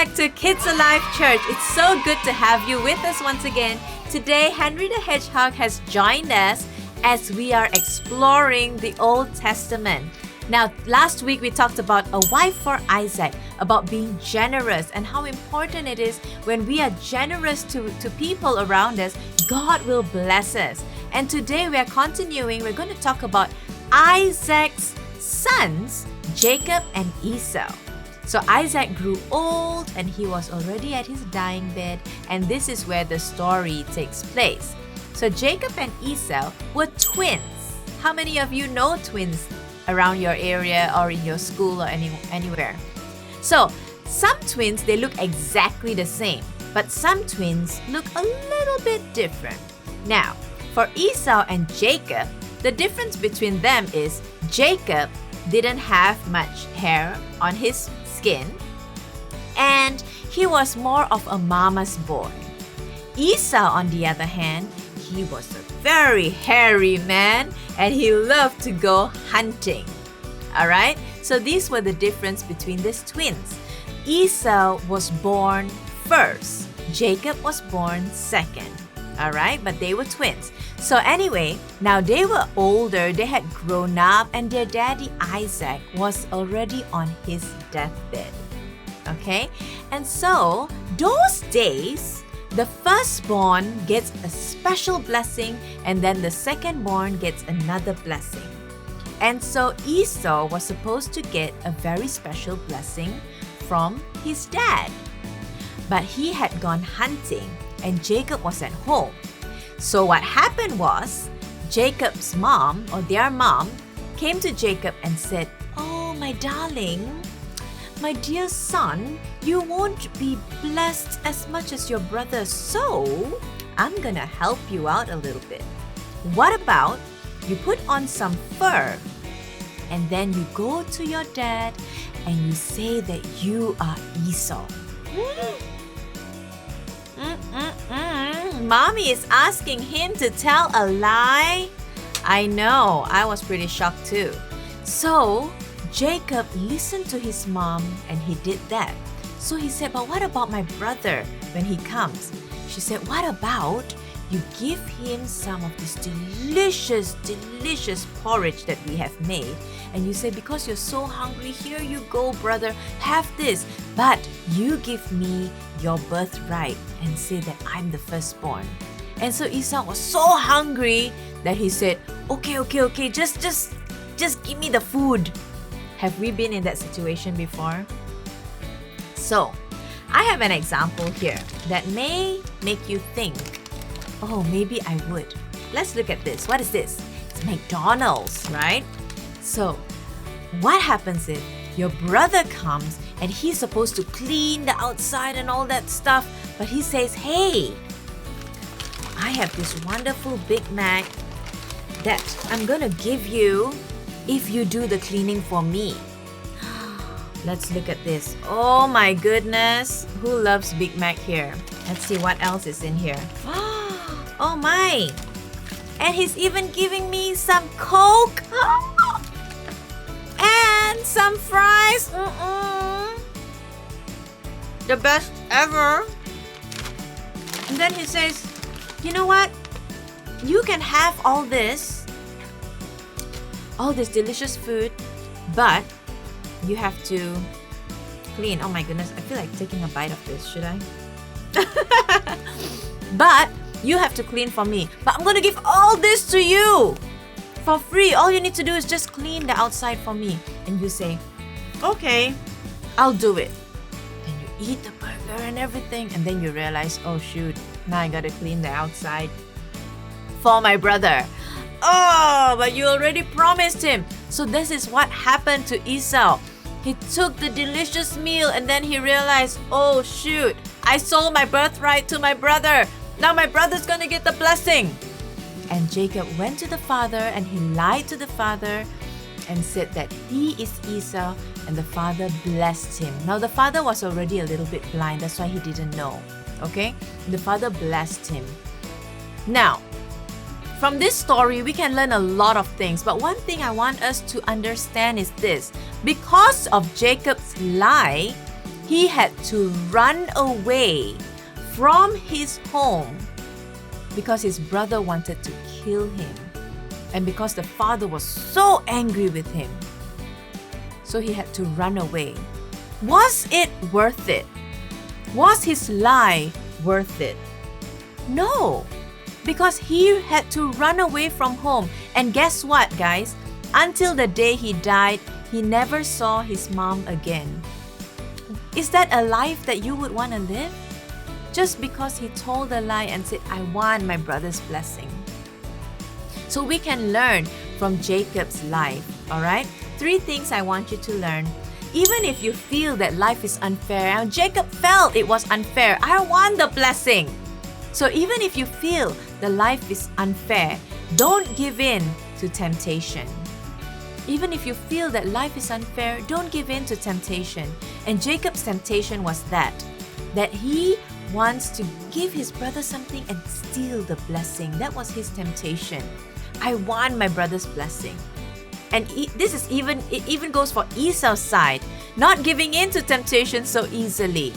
back to Kids Alive Church. It's so good to have you with us once again. Today, Henry the Hedgehog has joined us as we are exploring the Old Testament. Now, last week we talked about a wife for Isaac, about being generous and how important it is when we are generous to people around us, God will bless us. And today we are continuing, we're going to talk about Isaac's sons, Jacob and Esau. So Isaac grew old and he was already at his dying bed, and this is where the story takes place. So Jacob and Esau were twins. How many of you know twins around your area or in your school or anywhere? So some twins, they look exactly the same, but some twins look a little bit different. Now, for Esau and Jacob, the difference between them is Jacob didn't have much hair on his skin, and he was more of a mama's boy. Esau, on the other hand, he was a very hairy man and he loved to go hunting. Alright, so these were the difference between these twins. Esau was born first, Jacob was born second. Alright, but they were twins. So anyway, now they were older, they had grown up, and their daddy Isaac was already on his deathbed. Okay? And so, those days, the firstborn gets a special blessing, and then the secondborn gets another blessing. And so Esau was supposed to get a very special blessing from his dad. But he had gone hunting, and Jacob was at home. So what happened was, Jacob's mom, or their mom, came to Jacob and said, "Oh, my darling, my dear son, you won't be blessed as much as your brother, so I'm gonna help you out a little bit. What about you put on some fur, and then you go to your dad and you say that you are Esau." Mommy is asking him to tell a lie. I know, I was pretty shocked too. So Jacob listened to his mom and he did that. So he said, "But what about my brother when he comes?" She said, "What about you give him some of this delicious porridge that we have made, and you say, because you're so hungry, here you go, brother, have this, but you give me your birthright and say that I'm the firstborn." And so Esau was so hungry that he said, okay, just give me the food. Have we been in that situation before? So, I have an example here that may make you think, oh, maybe I would. Let's look at this. What is this? It's McDonald's, right? So, what happens if your brother comes and he's supposed to clean the outside and all that stuff, but he says, "Hey, I have this wonderful Big Mac that I'm gonna give you if you do the cleaning for me." Let's look at this. Oh my goodness. Who loves Big Mac here? Let's see what else is in here. Oh my. And he's even giving me some Coke. And some fries. The best ever. And then he says, "You know what? You can have all this delicious food, but you have to clean." Oh my goodness, I feel like taking a bite of this. Should I? "But you have to clean for me. But I'm going to give all this to you for free. All you need to do is just clean the outside for me." And you say, "Okay, I'll do it." Then you eat the burger and everything, and then you realize, oh shoot, now I got to clean the outside for my brother. Oh, but you already promised him. So this is what happened to Esau. He took the delicious meal and then he realized, oh shoot, I sold my birthright to my brother. Now my brother's gonna get the blessing. And Jacob went to the father and he lied to the father and said that he is Esau, and the father blessed him. Now the father was already a little bit blind, that's why he didn't know. Okay? The father blessed him. Now, from this story, we can learn a lot of things, but one thing I want us to understand is this. Because of Jacob's lie, he had to run away from his home because his brother wanted to kill him and because the father was so angry with him. So he had to run away. Was it worth it? Was his lie worth it? No, because he had to run away from home. And guess what, guys? Until the day he died, he never saw his mom again. Is that a life that you would want to live? Just because he told a lie and said, I want my brother's blessing. So we can learn from Jacob's life, alright? 3 things I want you to learn. Even if you feel that life is unfair, and Jacob felt it was unfair, I want the blessing. So even if you feel the life is unfair, don't give in to temptation. Even if you feel that life is unfair, don't give in to temptation. And Jacob's temptation was that he wants to give his brother something and steal the blessing. That was his temptation. I want my brother's blessing. And it even goes for Esau's side, not giving in to temptation so easily.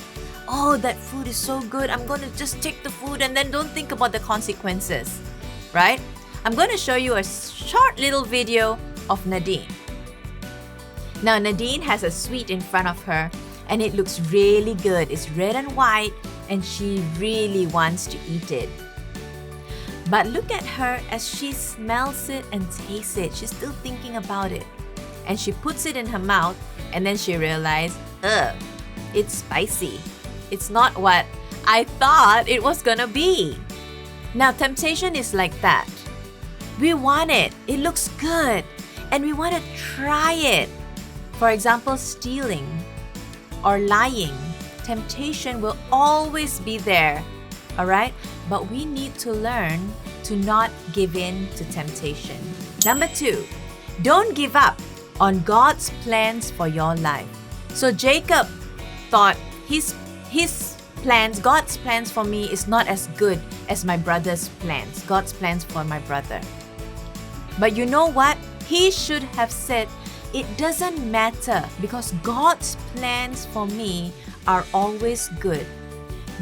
Oh, that food is so good. I'm going to just take the food and then don't think about the consequences, right? I'm going to show you a short little video of Nadine. Now, Nadine has a sweet in front of her and it looks really good. It's red and white and she really wants to eat it. But look at her as she smells it and tastes it. She's still thinking about it. And she puts it in her mouth and then she realized, it's spicy. It's not what I thought it was gonna be. Now, temptation is like that. We want it. It looks good. And we want to try it. For example, stealing or lying. Temptation will always be there. Alright? But we need to learn to not give in to temptation. Number 2, don't give up on God's plans for your life. So Jacob thought his plans, God's plans for me is not as good as my brother's plans, God's plans for my brother. But you know what? He should have said, it doesn't matter because God's plans for me are always good.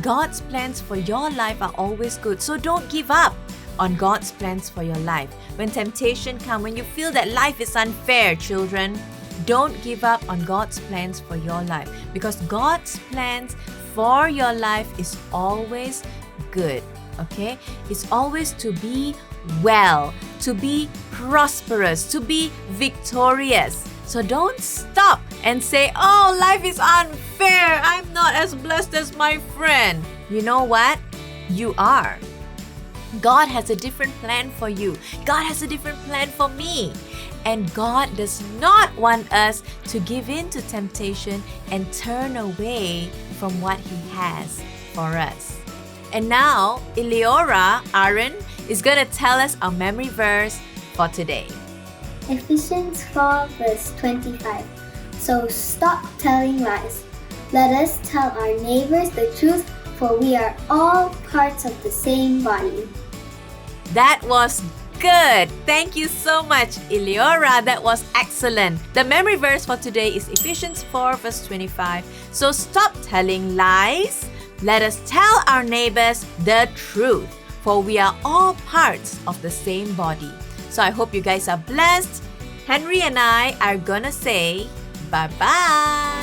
God's plans for your life are always good. So don't give up on God's plans for your life. When temptation comes, when you feel that life is unfair, children, don't give up on God's plans for your life because God's plans for your life is always good. Okay? It's always to be well, to be prosperous, to be victorious. So don't stop and say, oh, life is unfair. I'm not as blessed as my friend. You know what? You are. God has a different plan for you. God has a different plan for me. And God does not want us to give in to temptation and turn away from what He has for us. And now, Eleora, Aaron, is going to tell us our memory verse for today. Ephesians 4 verse 25. So stop telling lies. Let us tell our neighbors the truth, for we are all parts of the same body. That was good. Thank you so much, Eleora. That was excellent. The memory verse for today is Ephesians 4 verse 25. So stop telling lies. Let us tell our neighbors the truth, for we are all parts of the same body. So I hope you guys are blessed. Henry and I are gonna say bye-bye.